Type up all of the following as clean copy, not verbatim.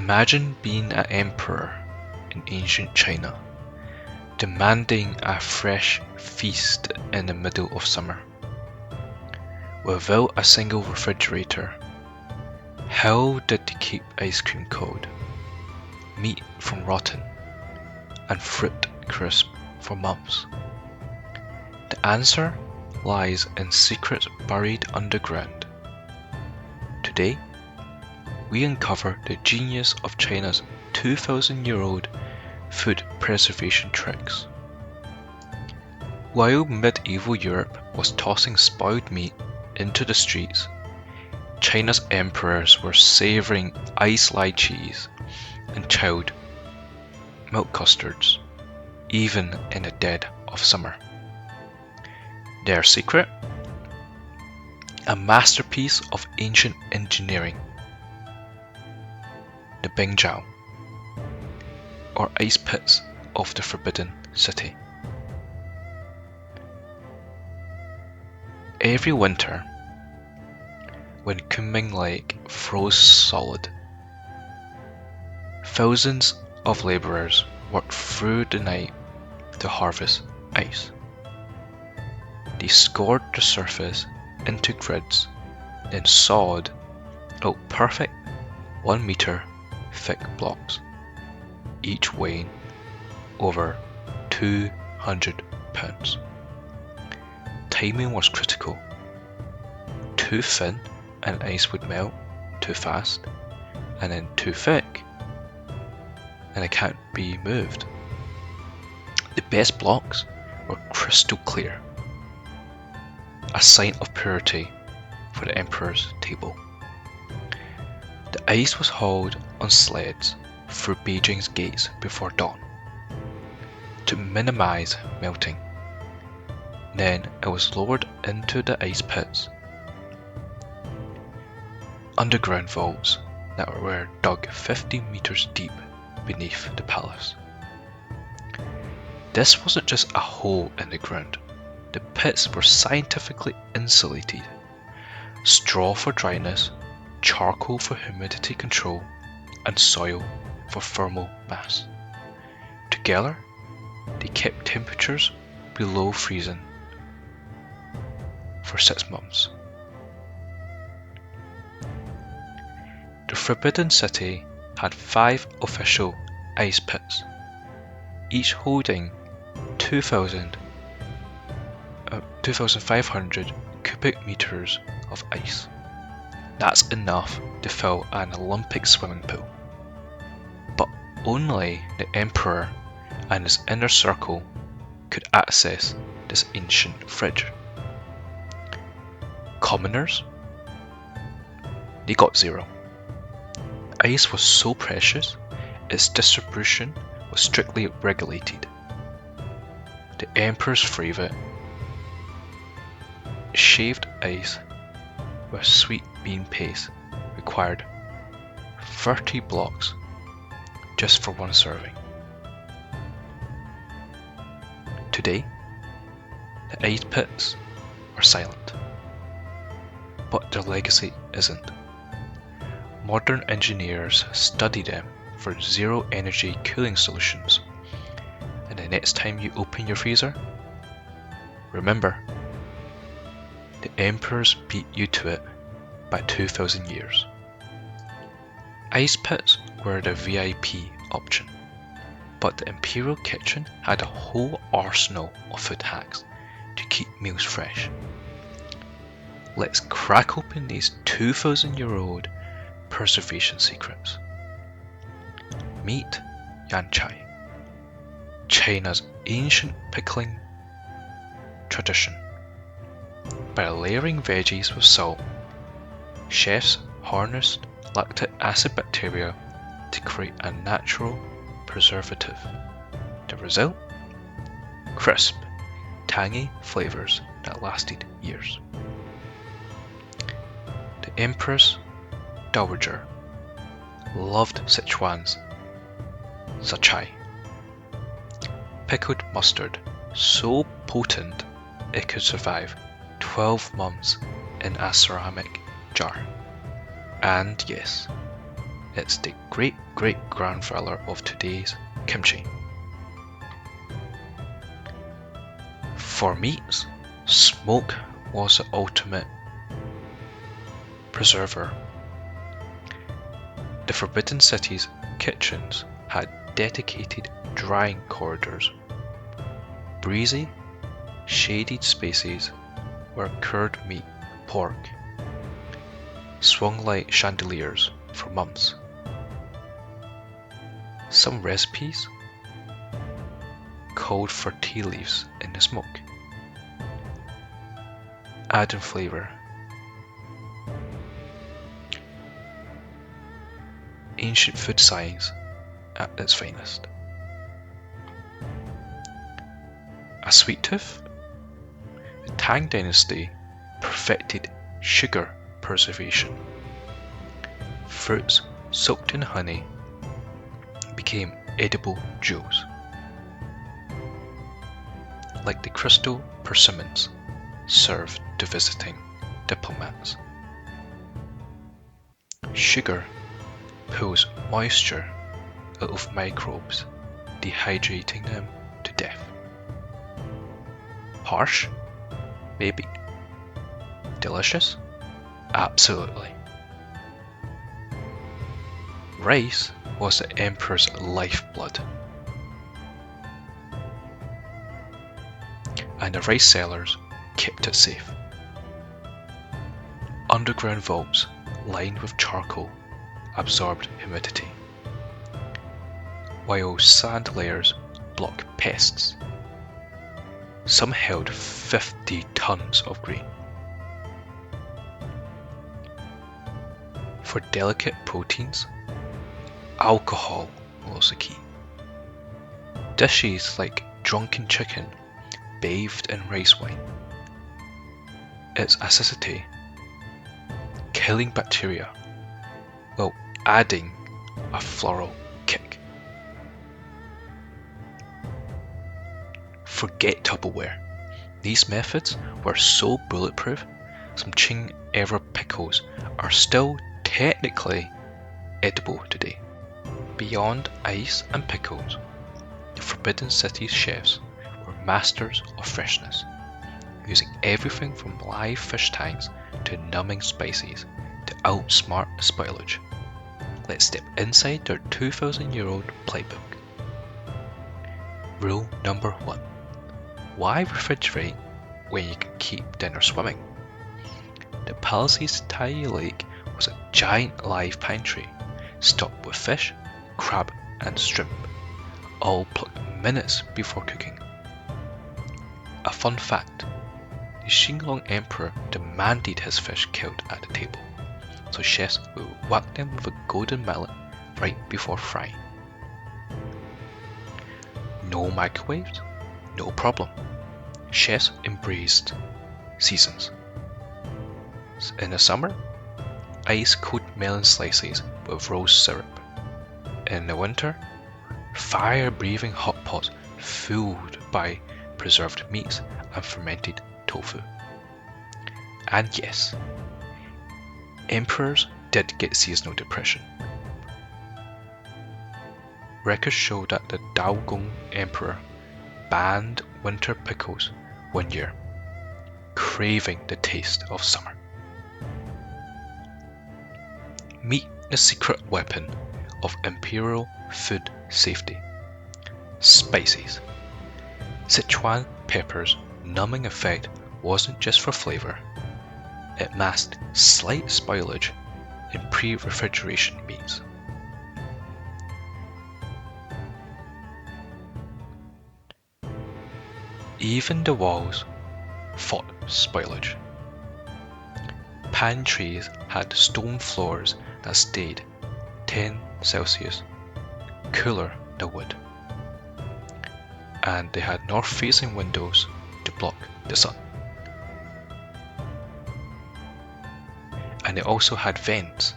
Imagine being an emperor in ancient China, demanding a fresh feast in the middle of summer. Without a single refrigerator, how did they keep ice cream cold, meat from rotten, and fruit crisp for months? The answer lies in secrets buried underground. Today, we uncover the genius of China's 2,000-year-old food preservation tricks. While medieval Europe was tossing spoiled meat into the streets, China's emperors were savouring ice-like cheese and chilled milk custards, even in the dead of summer. Their secret? A masterpiece of ancient engineering. The Bingjiao, or ice pits of the Forbidden City. Every winter, when Kunming Lake froze solid, thousands of labourers worked through the night to harvest ice. They scored the surface into grids, then sawed out perfect 1 metre thick blocks, each weighing over 200 pounds. Timing was critical. Too thin and ice would melt too fast, and then too thick and it can't be moved. The best blocks were crystal clear, a sign of purity for the emperor's table. The ice was hauled on sleds through Beijing's gates before dawn to minimize melting. Then it was lowered into the ice pits, underground vaults that were dug 50 meters deep beneath the palace. This wasn't just a hole in the ground. The pits were scientifically insulated. Straw for dryness, charcoal for humidity control, and soil for thermal mass. Together, they kept temperatures below freezing for 6 months. The Forbidden City had 5 official ice pits, each holding 2,500 cubic meters of ice. That's enough to fill an Olympic swimming pool. But only the emperor and his inner circle could access this ancient fridge. Commoners? They got zero. Ice was so precious, its distribution was strictly regulated. The emperor's favourite, shaved ice with sweet bean paste, required 30 blocks just for 1 serving. Today, the ice pits are silent, but their legacy isn't. Modern engineers study them for zero energy cooling solutions, and the next time you open your freezer, remember, the emperors beat you to it by 2,000 years. Ice pits were the VIP option, but the imperial kitchen had a whole arsenal of food hacks to keep meals fresh. Let's crack open these 2,000-year-old preservation secrets. Meet yanchai, China's ancient pickling tradition. By layering veggies with salt, chefs harnessed lactic acid bacteria to create a natural preservative. The result? Crisp, tangy flavours that lasted years. The Empress Dowager loved Sichuan's sachai, pickled mustard so potent it could survive 12 months in a ceramic jar. And yes, It's the great-great-grandfather of today's kimchi. For meats, smoke was the ultimate preserver. The Forbidden City's kitchens had dedicated drying corridors, breezy, shaded spaces where cured meat, pork, swung like chandeliers for months. Some recipes called for tea leaves in the smoke, adding flavour. Ancient food science at its finest. A sweet tooth? The Tang Dynasty perfected sugar preservation. Fruits soaked in honey became edible jewels, like the crystal persimmons served to visiting diplomats. Sugar pulls moisture out of microbes, dehydrating them to death. Harsh? Maybe. Delicious? Absolutely. Rice was the emperor's lifeblood, and the rice sellers kept it safe. Underground vaults lined with charcoal absorbed humidity, while sand layers blocked pests. Some held 50 tons of grain. For delicate proteins, alcohol was the key. Dishes like drunken chicken bathed in rice wine. Its acidity, killing bacteria, while adding a floral kick. Forget Tupperware. These methods were so bulletproof, some Qing era pickles are still technically edible today. Beyond ice and pickles, the Forbidden City's chefs were masters of freshness, using everything from live fish tanks to numbing spices to outsmart the spoilage. Let's step inside their 2,000-year-old playbook. Rule number 1. Why refrigerate when you can keep dinner swimming? The palace's tiny lake was a giant live pantry, stocked with fish, crab and shrimp, all plucked minutes before cooking. A fun fact, the Xinglong Emperor demanded his fish killed at the table, so chefs would whack them with a golden mallet right before frying. No microwaves? No problem. Chefs embraced seasons. In the summer, ice-cold melon slices with rose syrup. In the winter, fire-breathing hot pots filled by preserved meats and fermented tofu. And yes, emperors did get seasonal depression. Records show that the Daogong Emperor banned winter pickles one year, craving the taste of summer. Meet the secret weapon of imperial food safety: spices. Sichuan pepper's numbing effect wasn't just for flavour, it masked slight spoilage in pre-refrigeration meats. Even the walls fought spoilage. Pantries had stone floors that stayed 10 Celsius cooler than wood, and they had north-facing windows to block the sun. And they also had vents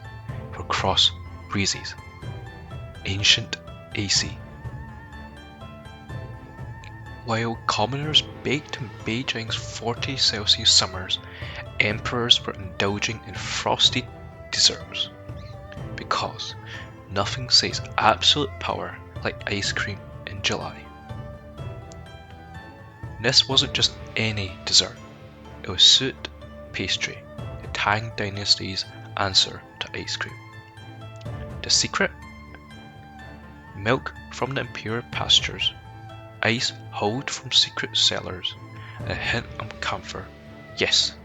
for cross breezes, ancient AC. While commoners baked in Beijing's 40 Celsius summers, emperors were indulging in frosted desserts, because Nothing says absolute power like ice cream in July. This wasn't just any dessert. It was Sut pastry, the Tang dynasty's answer to ice cream. The secret? Milk from the imperial pastures, ice hauled from secret cellars, and a hint of camphor. Yes,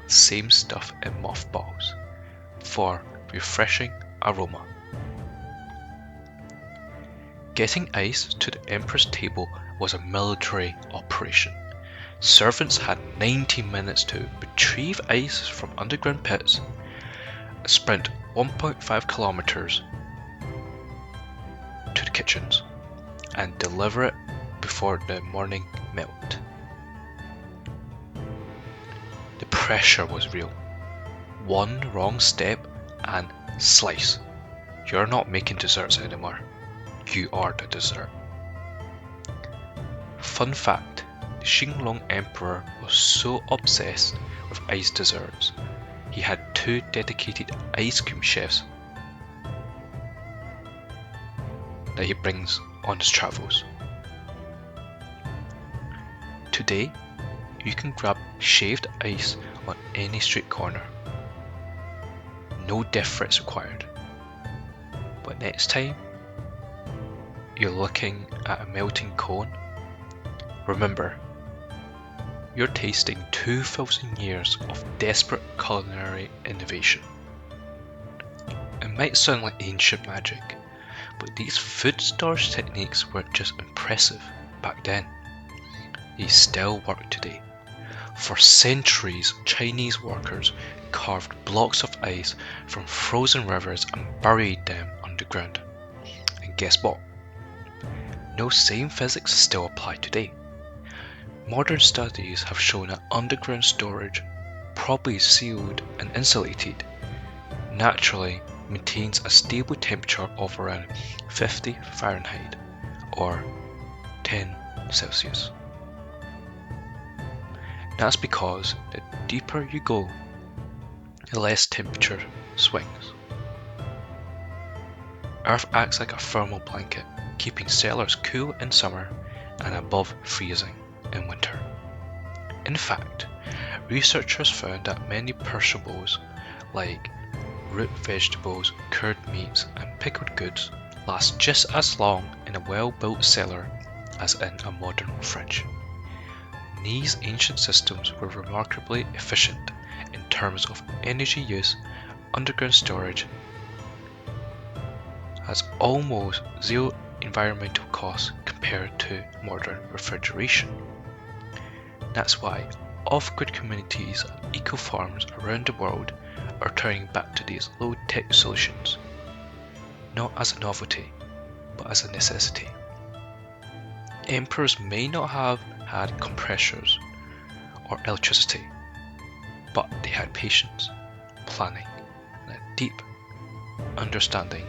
same stuff in mothballs, for refreshing aroma. Getting ice to the emperor's table was a military operation. Servants had 90 minutes to retrieve ice from underground pits, sprint 1.5 kilometers to the kitchens, and deliver it before the morning melt. The pressure was real. One wrong step and slice. You're not making desserts anymore. You are the dessert. Fun fact, the Xinglong Emperor was so obsessed with ice desserts, he had 2 dedicated ice cream chefs that he brings on his travels. Today, you can grab shaved ice on any street corner. No deference required. But next time you're looking at a melting cone, remember, you're tasting 2,000 years of desperate culinary innovation. It might sound like ancient magic, but these food storage techniques weren't just impressive back then. They still work today. For centuries, Chinese workers carved blocks of ice from frozen rivers and buried them underground. And guess what? Those same physics still apply today. Modern studies have shown that underground storage, properly sealed and insulated, naturally maintains a stable temperature of around 50 Fahrenheit or 10 Celsius. That's because the deeper you go, the less temperature swings. Earth acts like a thermal blanket, keeping cellars cool in summer and above freezing in winter. In fact, researchers found that many perishables like root vegetables, cured meats and pickled goods last just as long in a well-built cellar as in a modern fridge. These ancient systems were remarkably efficient in terms of energy use. Underground storage has almost zero environmental costs compared to modern refrigeration. That's why off-grid communities and eco-farms around the world are turning back to these low-tech solutions, not as a novelty, but as a necessity. Emperors may not have had compressors or electricity, but they had patience, planning, and a deep understanding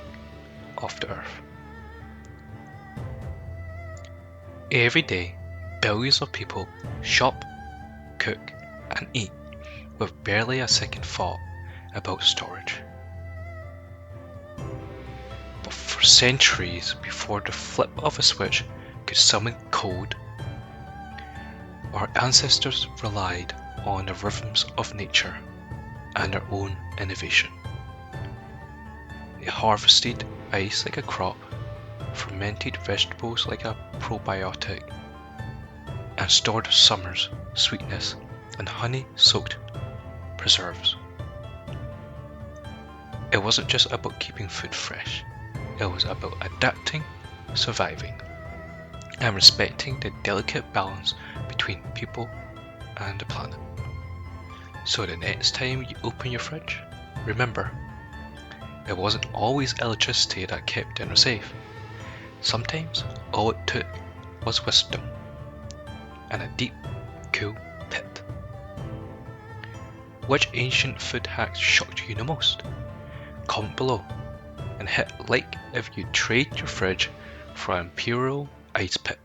of the earth. Every day, billions of people shop, cook, and eat with barely a second thought about storage. But for centuries before the flip of a switch could summon cold, our ancestors relied on the rhythms of nature and their own innovation. They harvested ice like a crop, fermented vegetables like a probiotic, and stored summer's sweetness in honey-soaked preserves. It wasn't just about keeping food fresh, it was about adapting, surviving, and respecting the delicate balance between people and the planet. So the next time you open your fridge, remember, it wasn't always electricity that kept dinner safe. Sometimes all it took was wisdom and a deep, cool pit. Which ancient food hack shocked you the most? Comment below and hit like if you trade your fridge for an imperial ice pit.